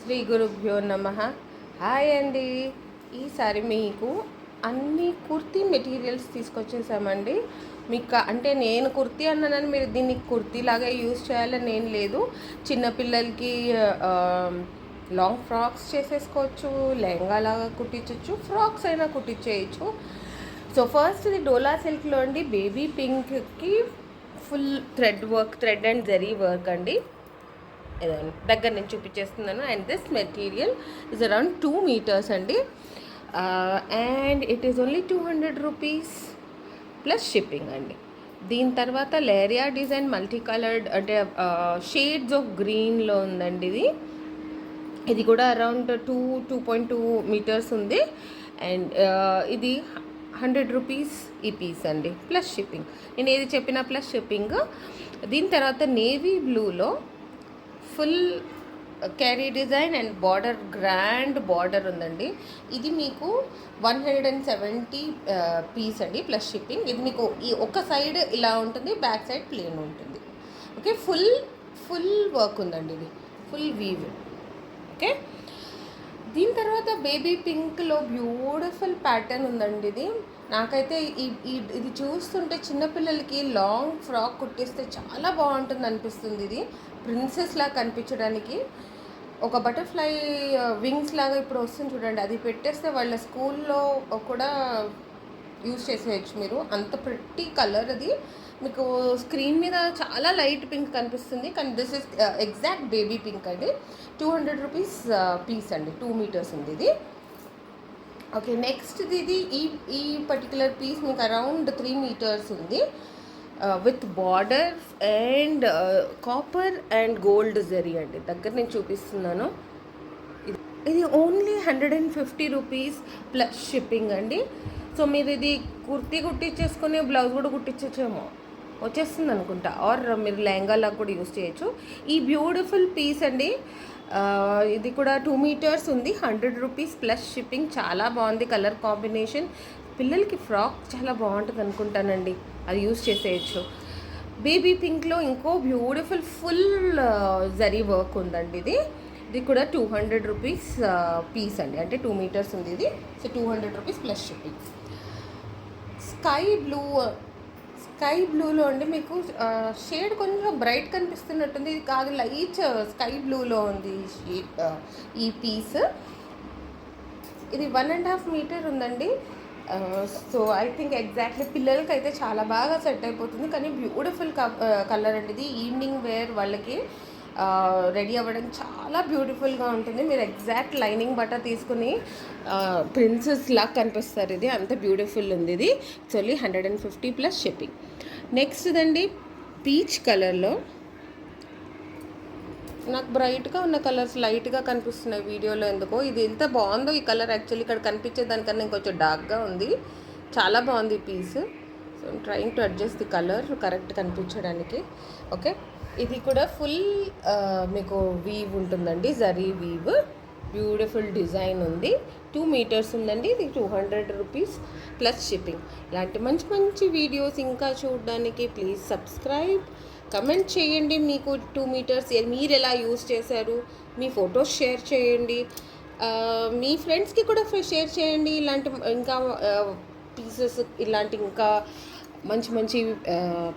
శ్రీ గురుభ్యో నమః. హాయ్ అండి. ఈసారి మీకు అన్ని కుర్తీ మెటీరియల్స్ తీసుకొచ్చేసామండి. మీకు అంటే నేను కుర్తీ అన్నానని మీరు దీన్ని కుర్తీలాగా యూజ్ చేయాలని ఏం లేదు. చిన్నపిల్లలకి లాంగ్ ఫ్రాక్స్ చేసేసుకోవచ్చు, లెహంగా లాగా కుట్టించవచ్చు, ఫ్రాక్స్ అయినా కుట్టించేయచ్చు. సో ఫస్ట్ ఇది డోలా సిల్క్లో అండి, బేబీ పింక్కి full thread and zari work అండి. దగ్గర నేను చూపించేస్తున్నాను. And this material is around 2 meters అండి. And it is only 200 rupees plus shipping అండి. దీని తర్వాత లేరియా డిజైన్ మల్టీ కలర్డ్ అంటే షేడ్స్ ఆఫ్ గ్రీన్లో ఉందండి. ఇది కూడా అరౌండ్ 2.2 meters ఉంది. అండ్ ఇది 100 రూపీస్ ఈ పీస్ అండి ప్లస్ షిప్పింగ్. నేను ఏది చెప్పినా ప్లస్ షిప్పింగ్. దీని తర్వాత నేవీ బ్లూలో ఫుల్ క్యారీ design and border, grand border ఉందండి. ఇది మీకు 170 పీస్ అండి ప్లస్ షిప్పింగ్. ఇది మీకు ఈ ఒక సైడ్ ఇలా ఉంటుంది, బ్యాక్ సైడ్ ప్లేన్ ఉంటుంది. ఓకే, ఫుల్ వర్క్ ఉందండి. ఇది ఫుల్ వీవ్. ఓకే, దీని తర్వాత బేబీ పింక్లో బ్యూటిఫుల్ ప్యాటర్న్ ఉందండి. ఇది నాకైతే ఇది చూస్తుంటే చిన్నపిల్లలకి లాంగ్ ఫ్రాక్ కుట్టిస్తే చాలా బాగుంటుంది అనిపిస్తుంది. ఇది ప్రిన్సెస్ లాగా కనిపించడానికి ఒక బటర్ఫ్లై వింగ్స్ లాగా ఇప్పుడు వస్తుంది చూడండి, అది పెట్టేస్తే వాళ్ళ స్కూల్లో కూడా యూజ్ చేసేయచ్చు మీరు. అంత ప్రిట్టి కలర్. అది మీకు స్క్రీన్ మీద చాలా లైట్ పింక్ కనిపిస్తుంది, కానీ this is exact baby pink అండి. 200 రూపీస్ పీస్ అండి. 2 meters ఉంది ఇది. ఓకే, నెక్స్ట్ ఇది ఈ పర్టికులర్ పీస్ మీకు అరౌండ్ 3 meters ఉంది, with border and copper and gold zari అండి. దగ్గర నేను చూపిస్తున్నాను. ఇది ఓన్లీ 150 రూపీస్ ప్లస్ షిప్పింగ్ అండి. సో మీరు ఇది కుర్తీ కుట్టించేసుకుని బ్లౌజ్ కూడా కుట్టించచ్చేమో, వచ్చేస్తుంది అనుకుంటా. ఆర్ మీరు లెహంగాలాగా కూడా యూస్ చేయొచ్చు. ఈ బ్యూటిఫుల్ పీస్ అండి. ఇది కూడా 2 meters ఉంది, 100 రూపీస్ ప్లస్ షిప్పింగ్. చాలా బాగుంది కలర్ కాంబినేషన్. పిల్లలకి ఫ్రాక్ చాలా బాగుంటుంది అనుకుంటానండి, అది యూస్ చేసేయచ్చు. బేబీ పింక్లో ఇంకో బ్యూటిఫుల్ ఫుల్ జరీ వర్క్ ఉందండి. ఇది కూడా 200 రూపీస్ పీస్ అండి. అంటే 2 meters ఉంది ఇది. So 200 rupees plus shipping. Sky బ్లూలో అండి మీకు షేడ్ కొంచెం బ్రైట్ కనిపిస్తున్నట్టుంది. ఇది కాదు, లైట్ స్కై బ్లూలో ఉంది ఈ పీస్. ఇది 1.5 meter ఉందండి. సో ఐ థింక్ ఎగ్జాక్ట్లీ పిల్లలకి అయితే చాలా బాగా సెట్ అయిపోతుంది. కానీ బ్యూటిఫుల్ కలర్ అండి. ఇది ఈవినింగ్ వేర్ వాళ్ళకి రెడీ అవ్వడం చాలా బ్యూటిఫుల్గా ఉంటుంది. మీరు ఎగ్జాక్ట్ లైనింగ్ బట్ట తీసుకుని ప్రిన్సెస్ లాగా కనిపిస్తారు. ఇది అంత బ్యూటిఫుల్ ఉంది. ఇది ఓన్లీ 150 ప్లస్ షిప్పింగ్. నెక్స్ట్ దండి పీచ్ కలర్లో నాకు బ్రైట్గా ఉన్న కలర్స్ లైట్గా కనిపిస్తున్నాయి వీడియోలో ఎందుకో. ఇది ఎంత బాగుందో ఈ కలర్. యాక్చువల్లీ ఇక్కడ కనిపించే దానికన్నా ఇంకొంచెం డార్క్గా ఉంది. చాలా బాగుంది ఈ piece. So trying to adjust the colour correct కనిపించడానికి. ఓకే, ఇది కూడా ఫుల్ మీకు వీవ్ ఉంటుందండి, జరీ వీవ్. బ్యూటిఫుల్ డిజైన్ ఉంది. 2 meters ఉందండి. ఇది 200 రూపీస్ ప్లస్ షిప్పింగ్. ఇలాంటి మంచి మంచి వీడియోస్ ఇంకా చూడడానికి ప్లీజ్ సబ్స్క్రైబ్. కమెంట్ చేయండి మీకు 2 meters మీరు ఎలా యూస్ చేశారు, మీ ఫొటోస్ షేర్ చేయండి, మీ ఫ్రెండ్స్కి కూడా షేర్ చేయండి. ఇలాంటి ఇంకా పీసెస్, ఇలాంటి ఇంకా మంచి మంచి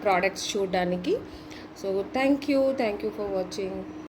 ప్రోడక్ట్స్ చూడడానికి. So thank you for watching.